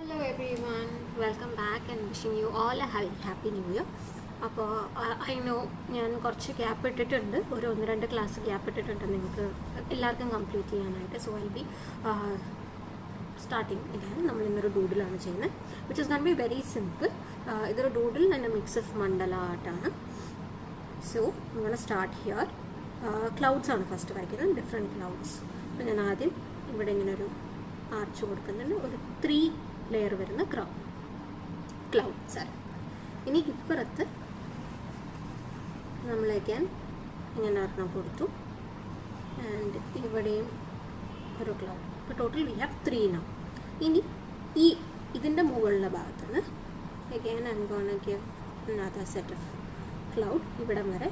Hello everyone, welcome back and wishing you all a happy new year. അപ്പോൾ I know ഞാൻ കുറച്ച് gap ഇട്ടിട്ടുണ്ട്, ഒരു 1-2 ക്ലാസ് ഗ്യാപ്പ് ഇട്ടിട്ടുണ്ട് നിങ്ങൾക്ക് എല്ലാവർക്കും കംപ്ലീറ്റ് ചെയ്യാനായിട്ട്. So I B starting again. നമ്മൾ ഇന്നൊരു ഡൂഡിലാണ് ചെയ്യുന്നത്, which is gonna be very simple. ഇതൊരു ഡൂഡിൽ തന്നെ മിക്സ് ഓഫ് മണ്ഡല ആർട്ടാണ്. സോ നമ്മൾ സ്റ്റാർട്ട് ഹിയർ. ക്ലൗഡ്സ് ആണ് ഫസ്റ്റ് വരയ്ക്കുന്നത്, ഡിഫറെൻറ്റ് ക്ലൗഡ്സ്. അപ്പോൾ ഞാൻ ആദ്യം ഇവിടെ ഇങ്ങനെ ഒരു ആർച്ച് കൊടുക്കുന്നുണ്ട്, ഒരു 3 ലെയർ വരുന്ന ക്ലൗഡ്സ് ആണ്. ഇനി ഇപ്പുറത്ത് നമ്മളേക്കാൻ ഇങ്ങനെ ഒരെണ്ണം കൊടുത്തു, ആൻഡ് ഇവിടെയും ഒരു ക്ലൗഡ്. അപ്പോൾ ടോട്ടൽ വി ഹാവ് 3 നൗ. ഇനി ഇതിൻ്റെ മുകളിലെ ഭാഗത്തുനിന്ന് again I'm gonna give another set of cloud ഇവിടം വരെ,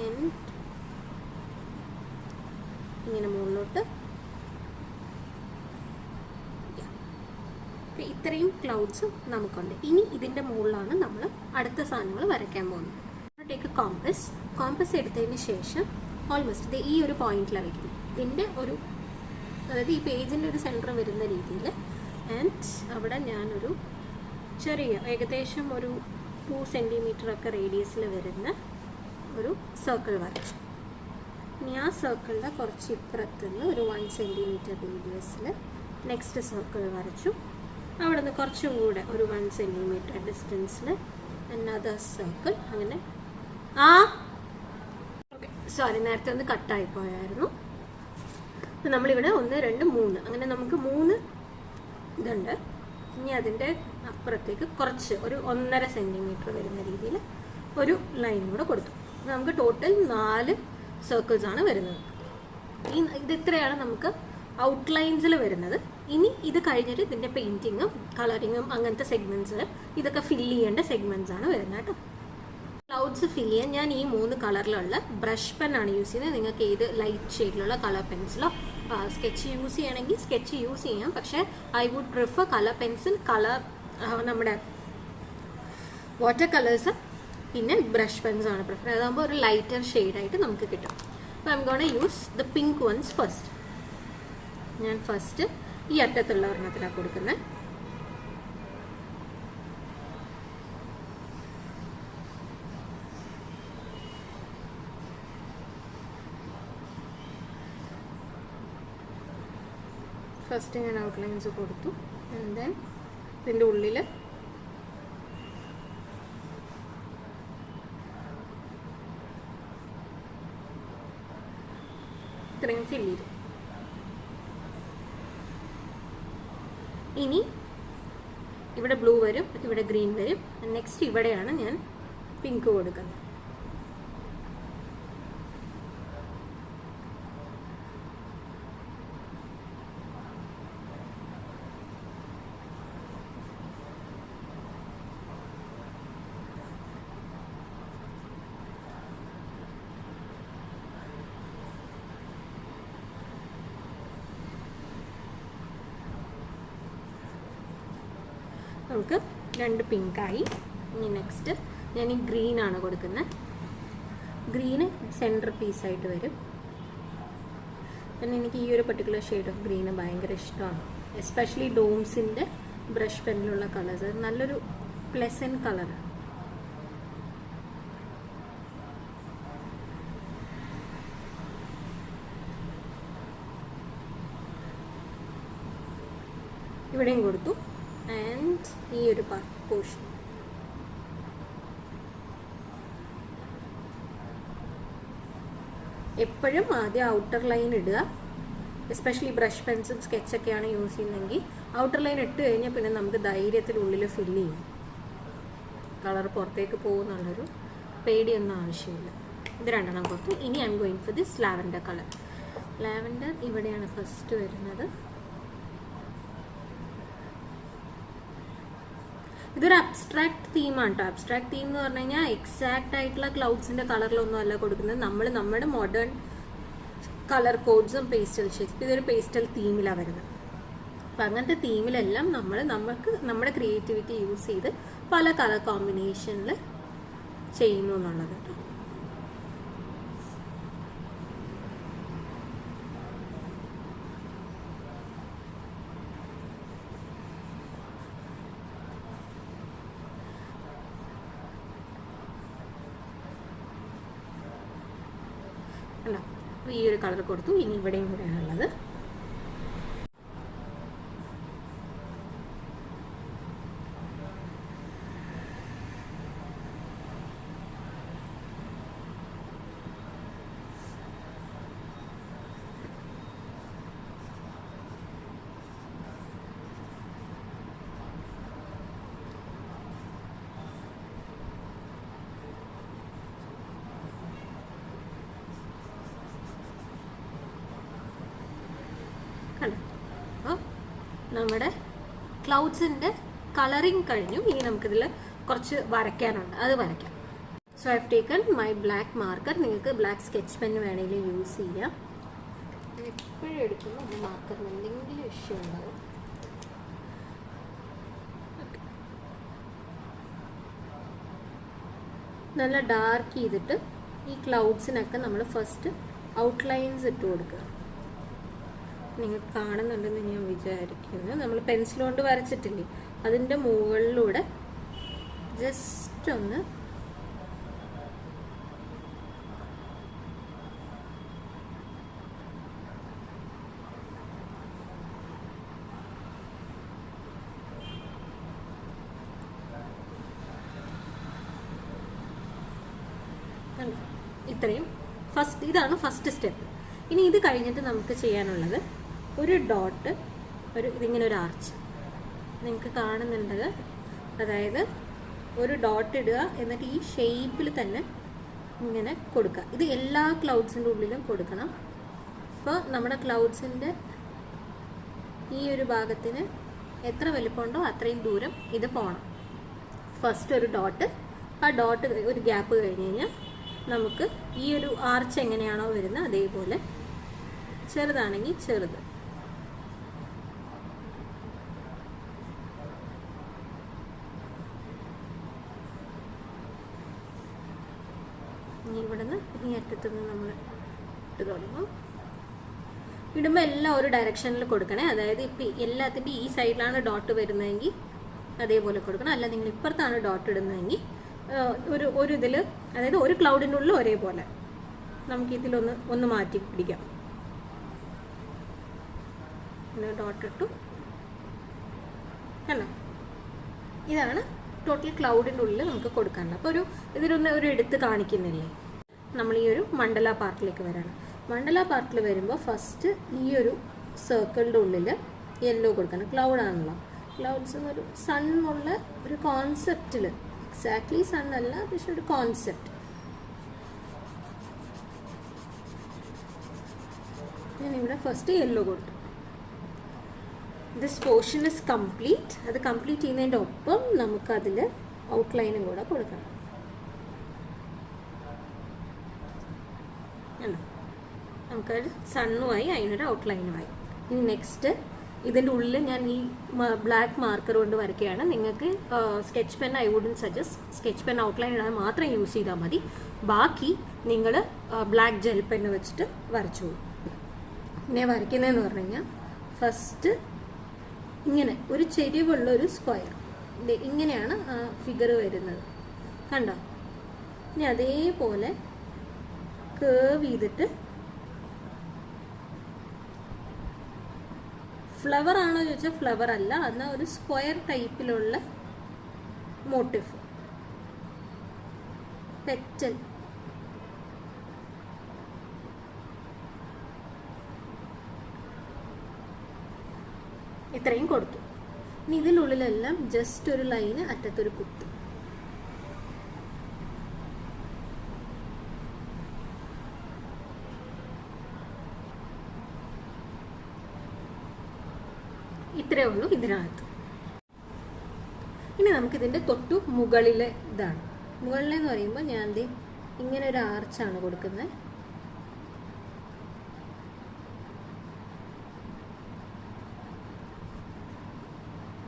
ആൻഡ് ഇങ്ങനെ മുകളിലോട്ട്. ഇത്രയും ക്ലൗഡ്സ് നമുക്കുണ്ട്. ഇനി ഇതിൻ്റെ മുകളിലാണ് നമ്മൾ അടുത്ത സാധനങ്ങൾ വരയ്ക്കാൻ പോകുന്നത്. ടേക്ക് കോമ്പസ് എടുത്തതിന് ശേഷം ഓൾമോസ്റ്റ് ഈ ഒരു പോയിന്റിലാണ് വയ്ക്കുന്നത്. ഇതിൻ്റെ ഒരു, അതായത് ഈ പേജിൻ്റെ ഒരു സെൻറ്റർ വരുന്ന രീതിയിൽ, ആൻഡ് അവിടെ ഞാനൊരു ചെറിയ ഏകദേശം ഒരു 2 സെൻറ്റിമീറ്റർ ഒക്കെ റേഡിയസിൽ വരുന്ന ഒരു സർക്കിൾ വരച്ചു. ഇനി ആ സർക്കിളിൻ്റെ കുറച്ച് ഇപ്പുറത്തുനിന്ന് ഒരു 1 സെൻറ്റിമീറ്റർ റേഡിയസിൽ നെക്സ്റ്റ് സർക്കിൾ വരച്ചു. അവിടെ നിന്ന് കുറച്ചും കൂടെ ഒരു 1 സെൻറ്റിമീറ്റർ ഡിസ്റ്റൻസിൽ അനദർ സർക്കിൾ. അങ്ങനെ ഓക്കെ, സോറി, നേരത്തെ ഒന്ന് കട്ടായിപ്പോയായിരുന്നു. അപ്പം നമ്മളിവിടെ 1, 2, 3 അങ്ങനെ നമുക്ക് 3 ഇതുണ്ട്. ഇനി അതിൻ്റെ അപ്പുറത്തേക്ക് കുറച്ച് ഒരു 1.5 സെൻറ്റിമീറ്റർ വരുന്ന രീതിയിൽ ഒരു ലൈൻ കൂടെ കൊടുത്തു. നമുക്ക് ടോട്ടൽ 4 സർക്കിൾസാണ് വരുന്നത്. ഇത് ഇത്രയാണ് നമുക്ക് ഔട്ട്ലൈൻസിൽ വരുന്നത്. ഇനി ഇത് കഴിഞ്ഞിട്ട് ഇതിൻ്റെ പെയിൻറ്റിങ്ങും കളറിങ്ങും അങ്ങനത്തെ സെഗ്മെൻറ്റ്സ്, ഇതൊക്കെ ഫില്ല് ചെയ്യേണ്ട സെഗ്മെൻറ്റ്സ് ആണ് വരുന്നത് കേട്ടോ. ക്ലൗഡ്സ് ഫില്ല് ചെയ്യാൻ ഞാൻ ഈ 3 കളറിലുള്ള ബ്രഷ് പെന്നാണ് യൂസ് ചെയ്യുന്നത്. നിങ്ങൾക്ക് ഏത് ലൈറ്റ് ഷെയ്ഡിലുള്ള കളർ പെൻസിലോ സ്കെച്ച് യൂസ് ചെയ്യണമെങ്കിൽ സ്കെച്ച് യൂസ് ചെയ്യാം. പക്ഷേ I would prefer colour pencil, നമ്മുടെ വാട്ടർ കളേഴ്സ്, പിന്നെ ബ്രഷ് പെൻസ് ആണ് പ്രിഫർ. അതാകുമ്പോൾ ഒരു ലൈറ്റർ ഷെയ്ഡായിട്ട് നമുക്ക് കിട്ടും. അപ്പോൾ I'm gonna use the pink ones first. ഞാൻ ഫസ്റ്റ് ഈ അറ്റത്തുള്ള ഒരെണ്ണത്തിലാണ് കൊടുക്കുന്നത്. ഫസ്റ്റ് ഞാൻ ഔട്ട്ലൈൻസ് കൊടുത്തു, ആൻഡ് ദെൻ ഇതിൻ്റെ ഉള്ളിൽ ഇത്രയും ഫില്ല് ചെയ്തു. ഇനി ഇവിടെ ബ്ലൂ വരും, ഇവിടെ ഗ്രീൻ വരും. നെക്സ്റ്റ് ഇവിടെയാണ് ഞാൻ പിങ്ക് കൊടുക്കുന്നത്. നമുക്ക് 2 പിങ്കായി. ഇനി നെക്സ്റ്റ് ഞാൻ ഈ ഗ്രീനാണ് കൊടുക്കുന്നത്. ഗ്രീന് സെൻറ്റർ പീസായിട്ട് വരും. പിന്നെ എനിക്ക് ഈ ഒരു പെർട്ടിക്കുലർ ഷെയ്ഡ് ഓഫ് ഗ്രീന് ഭയങ്കര ഇഷ്ടമാണ്, എസ്പെഷ്യലി ഡോംസിൻ്റെ ബ്രഷ് പെന്നിലുള്ള കളേഴ്സ്. നല്ലൊരു പ്ലെസൻറ്റ് കളറാണ്. ഇവിടെയും കൊടുത്തു, ആൻഡ് ഈ ഒരു പോർഷൻ. എപ്പോഴും ആദ്യം ഔട്ടർ ലൈൻ ഇടുക, എസ്പെഷ്യലി ബ്രഷ് പെൻസും സ്കെച്ചൊക്കെയാണ് യൂസ് ചെയ്യുന്നതെങ്കിൽ ഔട്ടർ ലൈൻ ഇട്ട് കഴിഞ്ഞാൽ പിന്നെ നമുക്ക് ധൈര്യത്തിനുള്ളിൽ ഫില്ല് ചെയ്യും. കളർ പുറത്തേക്ക് പോകുന്നുള്ളൊരു പേടിയൊന്നും ആവശ്യമില്ല. ഇത് 2 കൊടുത്തു. ഇനി I am going for this lavender colour. Lavender ഇവിടെയാണ് ഫസ്റ്റ് വരുന്നത്. ഇതൊരു അബ്സ്ട്രാക്ട് തീമാണ് കേട്ടോ. അബ്സ്ട്രാക്ട് തീം എന്ന് പറഞ്ഞു കഴിഞ്ഞാൽ എക്സാക്റ്റ് ആയിട്ടുള്ള ക്ലൗഡ്സിൻ്റെ കളറിലൊന്നും അല്ല കൊടുക്കുന്നത്. നമ്മൾ നമ്മുടെ മോഡേൺ കളർ കോഡ്സും പേസ്റ്റൽ ഷെയ്ഡ്സ്, ഇതൊരു പേസ്റ്റൽ തീമിലാണ് വരുന്നത്. അപ്പം അങ്ങനത്തെ തീമിലെല്ലാം നമുക്ക് നമ്മുടെ ക്രിയേറ്റിവിറ്റി യൂസ് ചെയ്ത് പല കളർ കോമ്പിനേഷനിൽ ചെയ്യുന്നു എന്നുള്ളത് കേട്ടോ. ഈ ഒരു കളർ കൊടുത്തു. ഇനി ഇവിടെയും കൂടെയാണുള്ളത്. അപ്പോൾ നമ്മുടെ ക്ലൗഡ്സിൻ്റെ കളറിങ് കഴിഞ്ഞു. ഇനി നമുക്കിതിൽ കുറച്ച് വരയ്ക്കാനുണ്ട്, അത് വരയ്ക്കാം. So I have taken my black marker. നിങ്ങൾക്ക് ബ്ലാക്ക് സ്കെച്ച് പെൻ വേണമെങ്കിൽ യൂസ് ചെയ്യാം. എപ്പോഴും എടുക്കുമ്പോൾ അത് മാർക്കറിന് എന്തെങ്കിലും ഇഷ്യൂ ഉണ്ടാവും. നല്ല ഡാർക്ക് ചെയ്തിട്ട് ഈ ക്ലൗഡ്സിനൊക്കെ നമ്മൾ ഫസ്റ്റ് ഔട്ട്ലൈൻസ് ഇട്ട് കൊടുക്കുക. നിങ്ങൾക്ക് കാണുന്നുണ്ടെന്ന് ഞാൻ വിചാരിക്കുന്നു. നമ്മൾ പെൻസിൽ കൊണ്ട് വരച്ചിട്ടില്ലേ, അതിൻ്റെ മുകളിലൂടെ ജസ്റ്റ് ഒന്ന് ഇത്രയും ഇതാണ് ഫസ്റ്റ് സ്റ്റെപ്പ്. ഇനി ഇത് കഴിഞ്ഞിട്ട് നമുക്ക് ചെയ്യാനുള്ളത് ഒരു ഡോട്ട്, ഇതിങ്ങനെ ഒരു ആർച്ച് നിങ്ങൾക്ക് കാണുന്നുണ്ട്. അതായത് ഒരു ഡോട്ട് ഇടുക, എന്നിട്ട് ഈ ഷേപ്പിൽ തന്നെ ഇങ്ങനെ കൊടുക്കുക. ഇത് എല്ലാ ക്ലൗഡ്സിൻ്റെ ഉള്ളിലും കൊടുക്കണം. അപ്പോൾ നമ്മുടെ ക്ലൗഡ്സിൻ്റെ ഈ ഒരു ഭാഗത്തിന് എത്ര വലിപ്പമുണ്ടോ അത്രയും ദൂരം ഇത് പോകണം. ഫസ്റ്റ് ഒരു ഡോട്ട്, ആ ഡോട്ട് ഒരു ഗ്യാപ്പ് കഴിഞ്ഞ് കഴിഞ്ഞാൽ നമുക്ക് ഈ ഒരു ആർച്ച് എങ്ങനെയാണോ വരുന്നത് അതേപോലെ ചെറുതാണെങ്കിൽ ചെറുത്. ഇവിടുന്ന് ഈ അറ്റത്തുനിന്ന് നമ്മൾ ഇട്ട് തുടങ്ങും. ഇടുമ്പോൾ എല്ലാം ഒരു ഡയറക്ഷനിൽ കൊടുക്കണേ. അതായത് ഇപ്പം എല്ലാത്തിൻ്റെ ഈ സൈഡിലാണ് ഡോട്ട് വരുന്നതെങ്കിൽ അതേപോലെ കൊടുക്കണം. അല്ല നിങ്ങൾ ഇപ്പുറത്താണ് ഡോട്ട് ഇടുന്നതെങ്കിൽ ഒരു ഇതിൽ, അതായത് ഒരു ക്ലൗഡിൻ്റെ ഉള്ളിൽ ഒരേപോലെ നമുക്കിതിലൊന്ന് മാറ്റി പിടിക്കാം. ഡോട്ട് ഇട്ടു അല്ല, ഇതാണ് ടോട്ടൽ ക്ലൗഡിൻ്റെ ഉള്ളിൽ നമുക്ക് കൊടുക്കാനുള്ളത്. അപ്പോൾ ഇതിലൊരു എടുത്ത് കാണിക്കുന്നില്ലേ, നമ്മൾ ഈ ഒരു മണ്ഡല പാർട്ടിലേക്ക് വരാണ്. മണ്ഡല പാർട്ടിൽ വരുമ്പോൾ ഫസ്റ്റ് ഈ ഒരു സർക്കിളിൻ്റെ ഉള്ളിൽ യെല്ലോ കൊടുക്കണം. ക്ലൗഡാണല്ലോ, ക്ലൗഡ്സ് എന്നൊരു സണ്ണുള്ള ഒരു കോൺസെപ്റ്റിൽ, എക്സാക്ട്ലി സൺ അല്ല പക്ഷെ ഒരു കോൺസെപ്റ്റ്. ഞാനിവിടെ ഫസ്റ്റ് യെല്ലോ കൊടുത്തു. This portion is complete. അത് കംപ്ലീറ്റ് ചെയ്യുന്നതിൻ്റെ ഒപ്പം നമുക്കതിൽ ഔട്ട്ലൈനും കൂടെ കൊടുക്കണം. അല്ലോ, നമുക്കത് സണ്ണുമായി അതിനൊരു ഔട്ട്ലൈനുമായി. ഇനി നെക്സ്റ്റ് ഇതിൻ്റെ ഉള്ളിൽ ഞാൻ ഈ ബ്ലാക്ക് മാർക്കർ കൊണ്ട് വരയ്ക്കുകയാണ്. നിങ്ങൾക്ക് sketch pen I wouldn't suggest. Sketch pen outline ഇടാൻ മാത്രം യൂസ് ചെയ്താൽ മതി. ബാക്കി നിങ്ങൾ ബ്ലാക്ക് ജെൽ പെന്ന് വെച്ചിട്ട് വരച്ചോളൂ. ഇങ്ങനെ വരയ്ക്കുന്നതെന്ന് പറഞ്ഞു കഴിഞ്ഞാൽ ഫസ്റ്റ് ഇങ്ങനെ ഒരു ചെരിവുള്ള ഒരു സ്ക്വയർ, ഇങ്ങനെയാണ് ഫിഗർ വരുന്നത്, കണ്ടോ? ഇനി അതേപോലെ കേർവ് ചെയ്തിട്ട് ഫ്ലവർ ആണോ ചോദിച്ചാൽ ഫ്ലവർ അല്ല, എന്നാൽ ഒരു സ്ക്വയർ ടൈപ്പിലുള്ള മോട്ടീഫ്, പെറ്റൽ. ഇത്രയും കൊടുത്തു. ഇനി ഇതിനുള്ളിലെല്ലാം ജസ്റ്റ് ഒരു ലൈന് അറ്റത്തൊരു കുത്ത്. ഇത്രയേ ഉള്ളൂ ഇതിനകത്ത്. ഇനി നമുക്കിതിൻ്റെ തൊട്ടു മുകളിലെ ഇതാണ്. മുകളിലെന്ന് പറയുമ്പോൾ ഞാൻ ഇങ്ങനെ ഒരു ആർച്ചാണ് കൊടുക്കുന്നത്.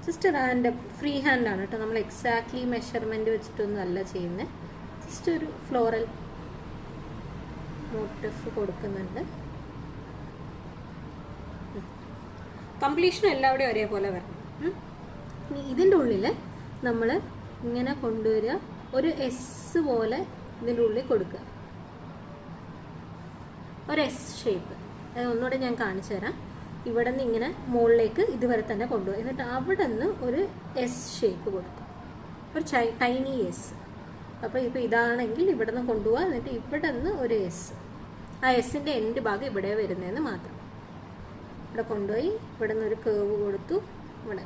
ജസ്റ്റ് റാൻഡം ഫ്രീ ഹാൻഡാണ് കേട്ടോ, നമ്മൾ എക്സാക്ട്ലി മെഷർമെൻറ്റ് വെച്ചിട്ടൊന്നും അല്ല ചെയ്യുന്നത്. ജസ്റ്റ് ഒരു ഫ്ലോറൽ മോട്ടീഫ് കൊടുക്കുന്നുണ്ട്. കംപ്ലീഷൻ എല്ലാവിടെയും ഒരേപോലെ വരണം. ഇനി ഇതിൻ്റെ ഉള്ളിൽ നമ്മൾ ഇങ്ങനെ കൊണ്ടുവരിക, ഒരു എസ് പോലെ ഇതിൻ്റെ ഉള്ളിൽ കൊടുക്കുക. ഒരു എസ് ഷേപ്പ്. അത് ഒന്നുകൂടെ ഞാൻ കാണിച്ചു തരാം. ഇവിടെ നിന്ന് ഇങ്ങനെ മുകളിലേക്ക് ഇതുവരെ തന്നെ കൊണ്ടുപോയി, എന്നിട്ട് അവിടെ നിന്ന് ഒരു എസ് ഷേപ്പ് കൊടുക്കും, ഒരു ടൈനി എസ്. അപ്പോൾ ഇപ്പോൾ ഇതാണെങ്കിൽ ഇവിടെ നിന്ന് കൊണ്ടുപോകുക, എന്നിട്ട് ഇവിടെ നിന്ന് ഒരു എസ്, ആ എസിൻ്റെ എൻഡ് ഭാഗം ഇവിടെ വരുന്നതെന്ന് മാത്രം. ഇവിടെ കൊണ്ടുപോയി ഇവിടെ നിന്ന് ഒരു കേവ് കൊടുത്തു. ഇവിടെ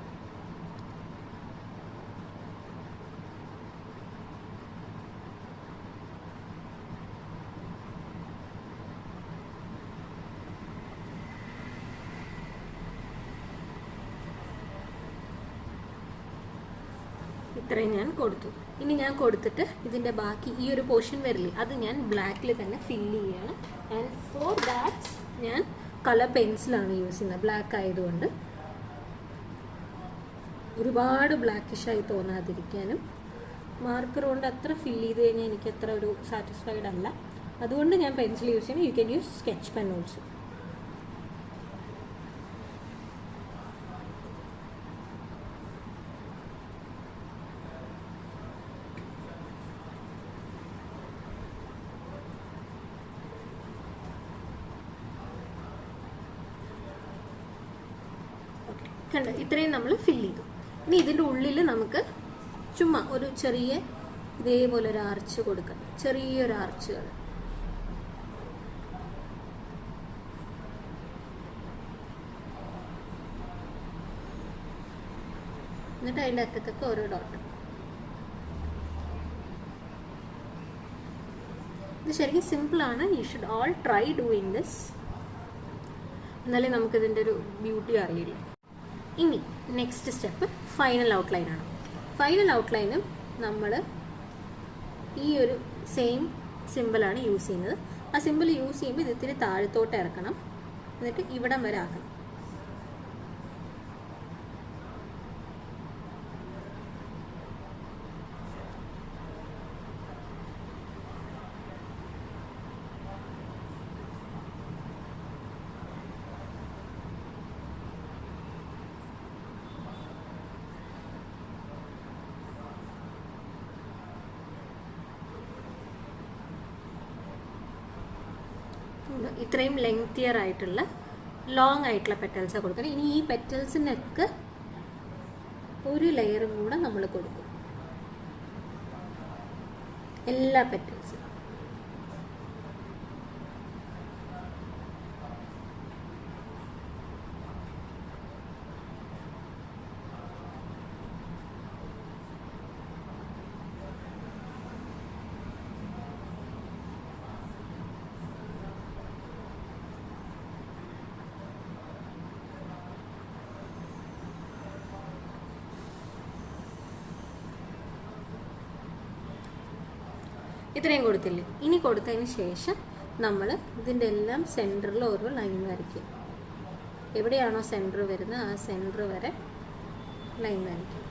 ഇത്രയും ഞാൻ കൊടുത്തു. ഇനി ഞാൻ കൊടുത്തിട്ട് ഇതിൻ്റെ ബാക്കി ഈ ഒരു പോർഷൻ വരില്ലേ, അത് ഞാൻ ബ്ലാക്കിൽ തന്നെ ഫില്ല് ചെയ്യണം. ആൻഡ് ഫോർ ദാറ്റ് ഞാൻ കളർ പെൻസിലാണ് യൂസ് ചെയ്യുന്നത്. ബ്ലാക്ക് ആയതുകൊണ്ട് ഒരുപാട് ബ്ലാക്കിഷായി തോന്നാതിരിക്കാനും, മാർക്കർ കൊണ്ട് അത്ര ഫില്ല് ചെയ്ത് കഴിഞ്ഞാൽ എനിക്ക് അത്ര ഒരു സാറ്റിസ്ഫൈഡ് അല്ല. അതുകൊണ്ട് ഞാൻ പെൻസിൽ യൂസ് ചെയ്യണം. You can use sketch pen also. കണ്ട, ഇത്രയും നമ്മൾ ഫില്ല് ചെയ്തു. ഇനി ഇതിൻ്റെ ഉള്ളിൽ നമുക്ക് ചുമ്മാ ഒരു ചെറിയ ഇതേപോലെ ഒരു ആർച്ച് കൊടുക്കണം, ചെറിയൊരു ആർച്ചുകൾ. എന്നിട്ട് അതിൻ്റെ അറ്റത്തൊക്കെ ഓരോ ഡോട്ട്. ഇത് ശരിക്കും സിമ്പിളാണ്. You should all try doing this. എന്നാലേ നമുക്കിതിൻ്റെ ഒരു ബ്യൂട്ടി അറിയില്ല. ഇനി നെക്സ്റ്റ് സ്റ്റെപ്പ് ഫൈനൽ ഔട്ട്ലൈനാണ്. ഫൈനൽ ഔട്ട്ലൈനും നമ്മൾ ഈ ഒരു സെയിം സിമ്പിളാണ് യൂസ് ചെയ്യുന്നത്. ആ സിമ്പിൾ യൂസ് ചെയ്യുമ്പോൾ ഇത് ഇത്തിരി താഴത്തോട്ട് ഇറക്കണം, എന്നിട്ട് ഇവിടം വരെ ആക്കണം. ഇത്രയും ലെങ്തിയർ ആയിട്ടുള്ള ലോങ് ആയിട്ടുള്ള പെറ്റൽസ് കൊടുക്കണം. ഇനി ഈ പെറ്റൽസിനൊക്കെ ഒരു ലെയറും കൂടെ നമ്മൾ കൊടുക്കും, എല്ലാ പെറ്റൽസും. ഇത്രയും കൊടുത്തില്ലേ. ഇനി കൊടുത്തതിന് ശേഷം നമ്മൾ ഇതിൻ്റെ എല്ലാം സെൻറ്ററിൽ ഓരോ ലൈൻ വരയ്ക്കും. എവിടെയാണോ സെൻറ്റർ വരുന്നത് ആ സെൻറ്റർ വരെ ലൈൻ വരയ്ക്കും.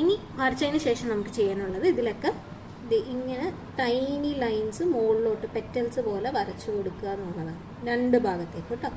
ഇനി വരച്ചതിന് ശേഷം നമുക്ക് ചെയ്യാനുള്ളത് ഇതിലൊക്കെ ഇങ്ങനെ ടൈനി ലൈൻസ് മുകളിലോട്ട് പെറ്റൽസ് പോലെ വരച്ചു കൊടുക്കുക എന്നുള്ളതാണ്, രണ്ട് ഭാഗത്തേക്ക് കേട്ടോ.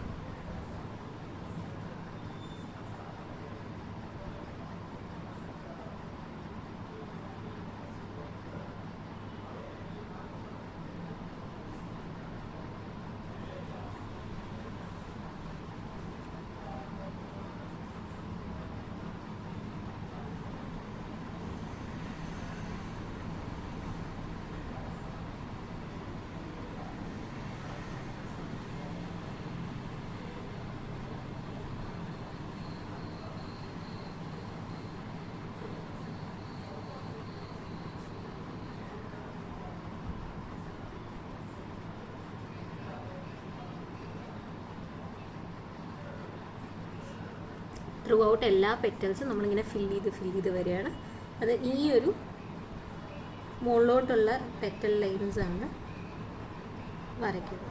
ത്രൂ ഔട്ട് എല്ലാ പെറ്റൽസും നമ്മളിങ്ങനെ ഫില്ല് ചെയ്ത് വരികയാണ്. അത് ഈ ഒരു മുകളിലോട്ടുള്ള പെറ്റൽ ലൈൻസാണ് വരയ്ക്കുന്നത്.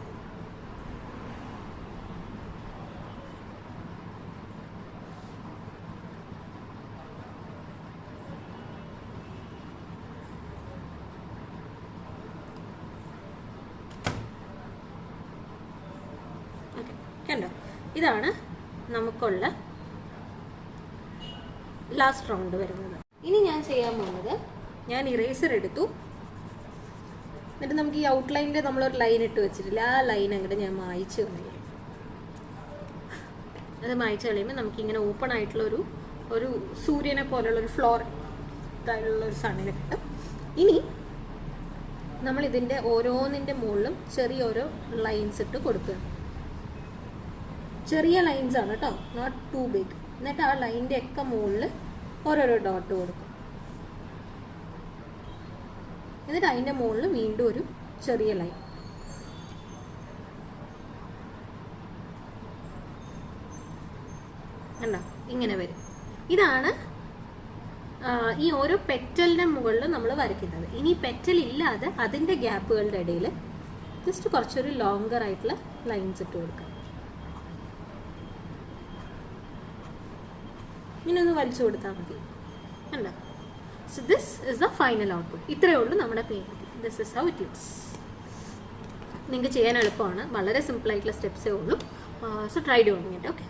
ഓക്കെ, കണ്ടോ? ഇതാണ് നമുക്കുള്ള ലാസ്റ്റ് റൗണ്ട് വരുന്നത്. ഇനി ഞാൻ ചെയ്യാൻ പോകുന്നത്, ഞാൻ ഇറേസർ എടുത്തു, എന്നിട്ട് നമുക്ക് ഈ ഔട്ട്ലൈനിൽ നമ്മളൊരു ലൈൻ ഇട്ട് വെച്ചിട്ടില്ല, ആ ലൈൻ അങ്ങോട്ട് ഞാൻ മായ്ച്ച് കളയും. അത് മായ്ച്ച് കളയുമ്പോൾ നമുക്കിങ്ങനെ ഓപ്പൺ ആയിട്ടുള്ള ഒരു സൂര്യനെ പോലുള്ള ഒരു ഫ്ലോർ ആയിട്ടുള്ള ഒരു സണ്ണിനെ കിട്ടും. ഇനി നമ്മൾ ഇതിൻ്റെ ഓരോന്നിൻ്റെ മുകളിലും ചെറിയ ഓരോ ലൈൻസ് ഇട്ട് കൊടുക്കുക. ചെറിയ ലൈൻസ് ആണ് കേട്ടോ, നോട്ട് ടു ബിഗ്. എന്നിട്ട് ആ ലൈനിൻ്റെ ഒക്കെ മുകളിൽ ഓരോരോ ഡോട്ട് കൊടുക്കും. എന്നിട്ട് അതിൻ്റെ മുകളിൽ വീണ്ടും ഒരു ചെറിയ ലൈൻ. കണ്ടോ, ഇങ്ങനെ വരും. ഇതാണ് ഈ ഓരോ പെറ്റലിൻ്റെ മുകളിൽ നമ്മൾ വരയ്ക്കുന്നത്. ഇനി പെറ്റൽ ഇല്ലാതെ അതിൻ്റെ ഗ്യാപ്പുകളുടെ ഇടയിൽ ജസ്റ്റ് കുറച്ചൊരു ലോങ്കർ ആയിട്ടുള്ള ലൈൻസ് ഇട്ട് കൊടുക്കാം. ഇങ്ങനെ ഒന്ന് വലിച്ചു കൊടുത്താൽ മതി. കണ്ടോ? So this is the final output. ഇത്രയേ ഉള്ളൂ നമ്മുടെ painting. This is how it looks. നിങ്ങൾക്ക് ചെയ്യാൻ എളുപ്പമാണ്, വളരെ സിമ്പിളായിട്ടുള്ള സ്റ്റെപ്സേ ഉള്ളൂ. So try doing it. Okay.